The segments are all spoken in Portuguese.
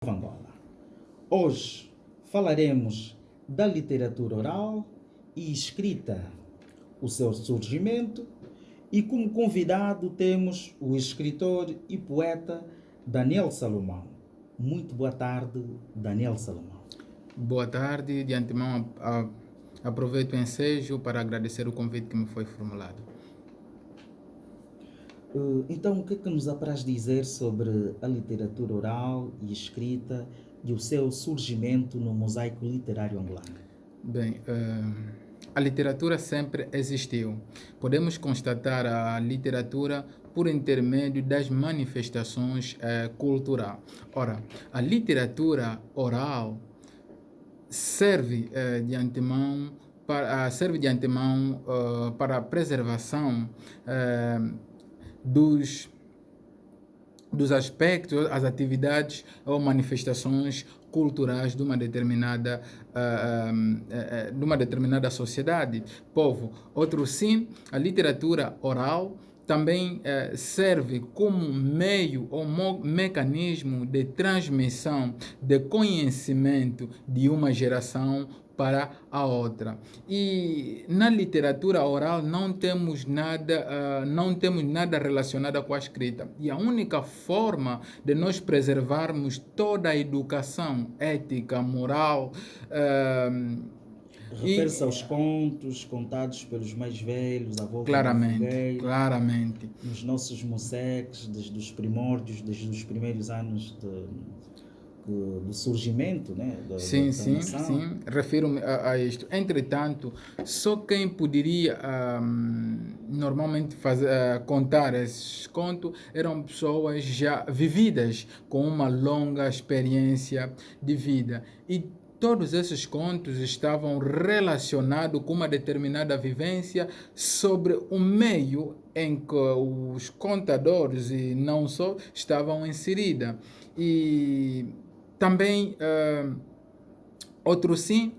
Angola. Hoje falaremos da literatura oral e escrita, o seu surgimento, e como convidado temos o escritor e poeta Daniel Salomão. Muito boa tarde, Daniel Salomão. Boa tarde, de antemão aproveito o ensejo para agradecer o convite que me foi formulado. Então, o que é que nos apraz dizer sobre a literatura oral e escrita e o seu surgimento no mosaico literário angolano? Bem, a literatura sempre existiu. Podemos constatar a literatura por intermédio das manifestações culturais. Ora, a literatura oral serve de antemão para a preservação dos aspectos, as atividades ou manifestações culturais de uma determinada sociedade, povo. Outro sim, a literatura oral também serve como meio ou mecanismo de transmissão de conhecimento de uma geração para a outra. E na literatura oral não temos nada relacionado com a escrita. E a única forma de nós preservarmos toda a educação ética, moral, Refere-se aos contos contados pelos mais velhos, à volta da fogueira, claramente. nos nossos moceques, desde os primórdios, desde os primeiros anos do surgimento, né, da nação. Refiro-me a isto. Entretanto, só quem poderia normalmente contar esses contos eram pessoas já vividas, com uma longa experiência de vida. E todos esses contos estavam relacionados com uma determinada vivência sobre o meio em que os contadores, e não só, estavam inseridos. E também, outro sim,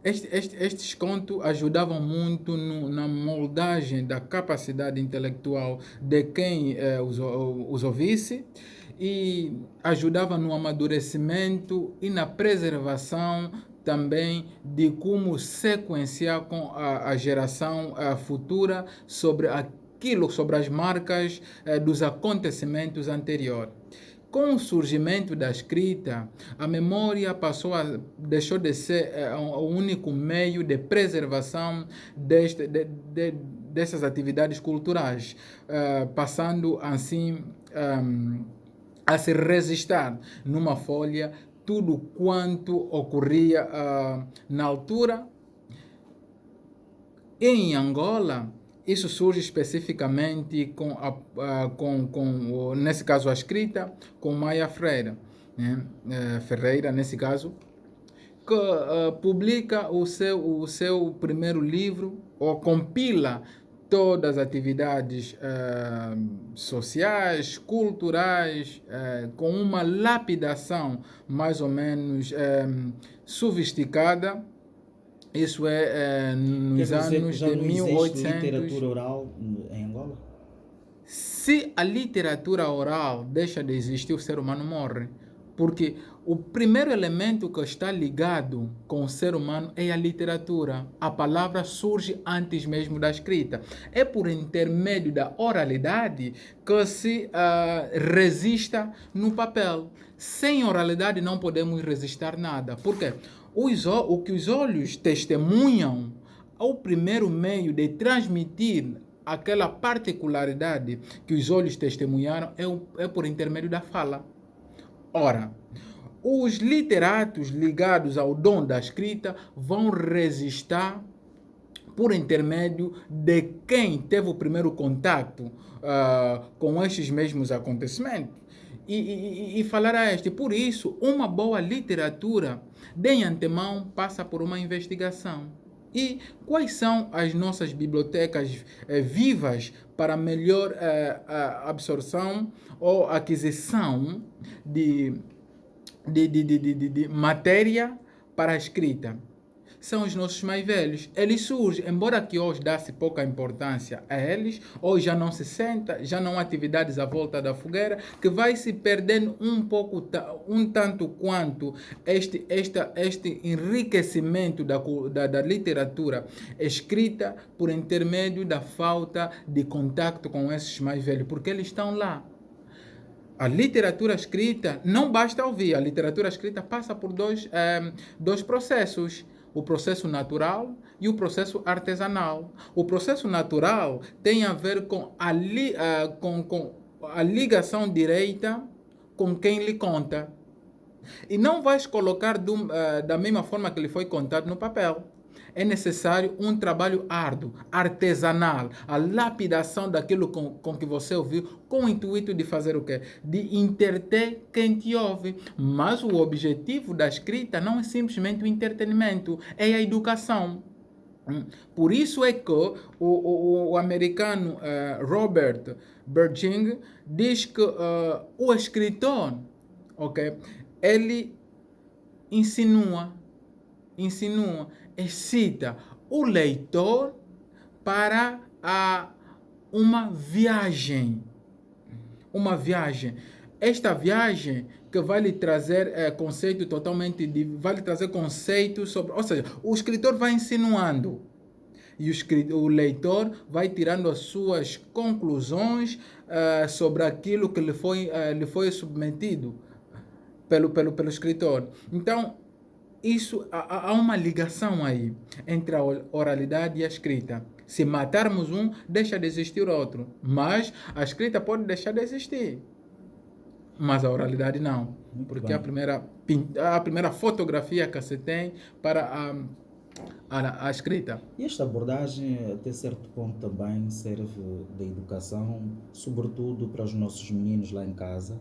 estes contos ajudavam muito na moldagem da capacidade intelectual de quem os ouvisse, e ajudava no amadurecimento e na preservação também de como sequenciar com a geração futura sobre as marcas dos acontecimentos anteriores. Com o surgimento da escrita, a memória deixou de ser o único meio de preservação dessas atividades culturais, passando assim a se registrar numa folha tudo quanto ocorria na altura. Em Angola, isso surge especificamente nesse caso, a escrita, com Maia Freire, né? Ferreira, nesse caso, que publica o seu primeiro livro, ou compila todas as atividades sociais, culturais, com uma lapidação mais ou menos sofisticada. Isso nos anos Já de não 1800. existe literatura oral em Angola? Se a literatura oral deixa de existir, o ser humano morre. Porque o primeiro elemento que está ligado com o ser humano é a literatura. A palavra surge antes mesmo da escrita. É por intermédio da oralidade que se resista no papel. Sem oralidade não podemos resistir nada. Por quê? O que os olhos testemunham é o primeiro meio de transmitir aquela particularidade que os olhos testemunharam é por intermédio da fala. Ora, os literatos ligados ao dom da escrita vão resistir por intermédio de quem teve o primeiro contato com estes mesmos acontecimentos e falar a este. Por isso, uma boa literatura de antemão passa por uma investigação. E quais são as nossas bibliotecas vivas para melhor absorção ou aquisição de matéria para a escrita? são os nossos mais velhos. Eles surgem, embora que hoje dá-se pouca importância a eles, hoje já não se senta, já não há atividades à volta da fogueira, que vai se perdendo um pouco, um tanto quanto este enriquecimento da literatura escrita por intermédio da falta de contato com esses mais velhos, porque eles estão lá. A literatura escrita não basta ouvir, a literatura escrita passa por dois processos, o processo natural e o processo artesanal. O processo natural tem a ver com com a ligação direta com quem lhe conta. E não vais colocar da mesma forma que lhe foi contado no papel. É necessário um trabalho árduo, artesanal, a lapidação daquilo com que você ouviu, com o intuito de fazer o quê? De entreter quem te ouve. Mas o objetivo da escrita não é simplesmente o entretenimento, é a educação. Por isso é que o americano Robert Burgin diz que o escritor, ok, ele insinua, excita o leitor para uma viagem. Uma viagem. Esta viagem que vai lhe trazer conceito totalmente, vai lhe trazer conceitos sobre, ou seja, o escritor vai insinuando e o leitor vai tirando as suas conclusões sobre aquilo que lhe foi submetido pelo escritor. Então, há uma ligação aí entre a oralidade e a escrita. Se matarmos um, deixa de existir o outro. Mas a escrita pode deixar de existir. Mas a oralidade não. Muito Porque bem. a primeira fotografia que se tem para a escrita. E esta abordagem, até certo ponto, também serve de educação, sobretudo para os nossos meninos lá em casa.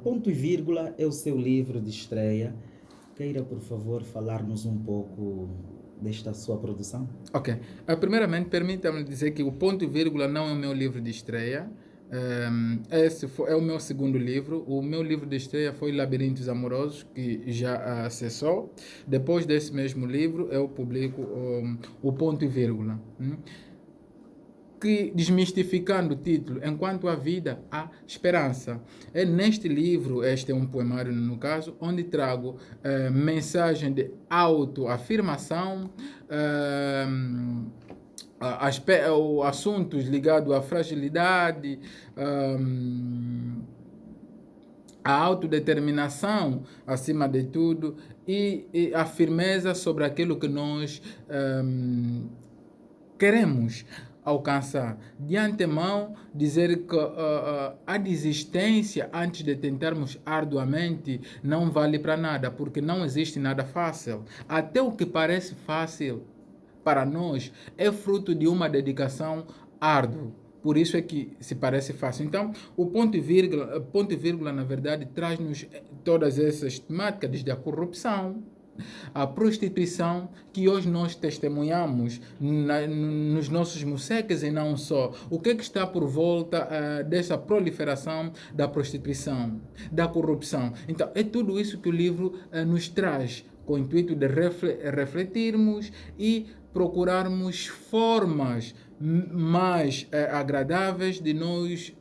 Ponto e vírgula é o seu livro de estreia. Queira, por favor, falar-nos um pouco desta sua produção? Ok. Primeiramente, permita-me dizer que o Ponto e Vírgula não é o meu livro de estreia. Esse é o meu segundo livro. O meu livro de estreia foi Labirintos Amorosos, que já acessou. Depois desse mesmo livro, eu publico o Ponto e Vírgula. Que, desmistificando o título, Enquanto há vida, há esperança. É neste livro, este é um poemário no caso, onde trago mensagem de autoafirmação, assuntos ligados à fragilidade, a autodeterminação, acima de tudo, e a firmeza sobre aquilo que nós queremos alcançar. De antemão, dizer que a desistência antes de tentarmos arduamente não vale para nada, porque não existe nada fácil. Até o que parece fácil para nós é fruto de uma dedicação árdua. Por isso é que se parece fácil. Então, o ponto e vírgula, na verdade, traz-nos todas essas temáticas, desde a corrupção, a prostituição, que hoje nós testemunhamos nos nossos museques e não só. O que está por volta dessa proliferação da prostituição, da corrupção? Então, é tudo isso que o livro nos traz, com o intuito de refletirmos e procurarmos formas mais agradáveis de nós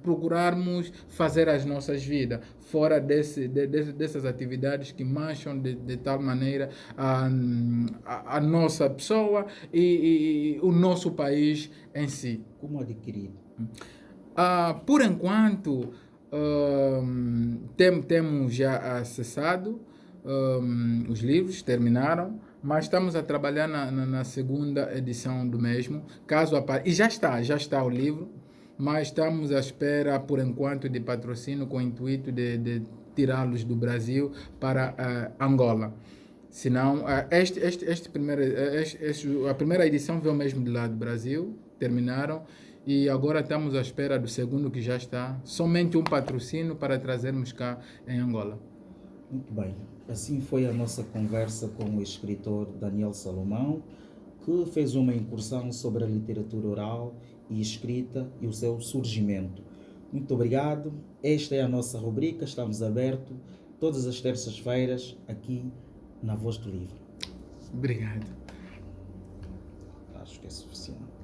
procurarmos fazer as nossas vidas, fora dessas atividades que mancham de tal maneira a nossa pessoa e o nosso país em si. Como adquirir? Por enquanto, temos já acessado os livros, terminaram, mas estamos a trabalhar na segunda edição do mesmo, caso apareça, e já está o livro, mas estamos à espera, por enquanto, de patrocínio com o intuito de tirá-los do Brasil para Angola. Senão, a primeira edição veio mesmo de lá do Brasil, terminaram, e agora estamos à espera do segundo, que já está, somente um patrocínio para trazermos cá em Angola. Muito bem. Assim foi a nossa conversa com o escritor Daniel Salomão, que fez uma incursão sobre a literatura oral e escrita e o seu surgimento. Muito obrigado. Esta é a nossa rubrica. Estamos abertos todas as terças-feiras aqui na Voz do Livro. Obrigado. Acho que é suficiente.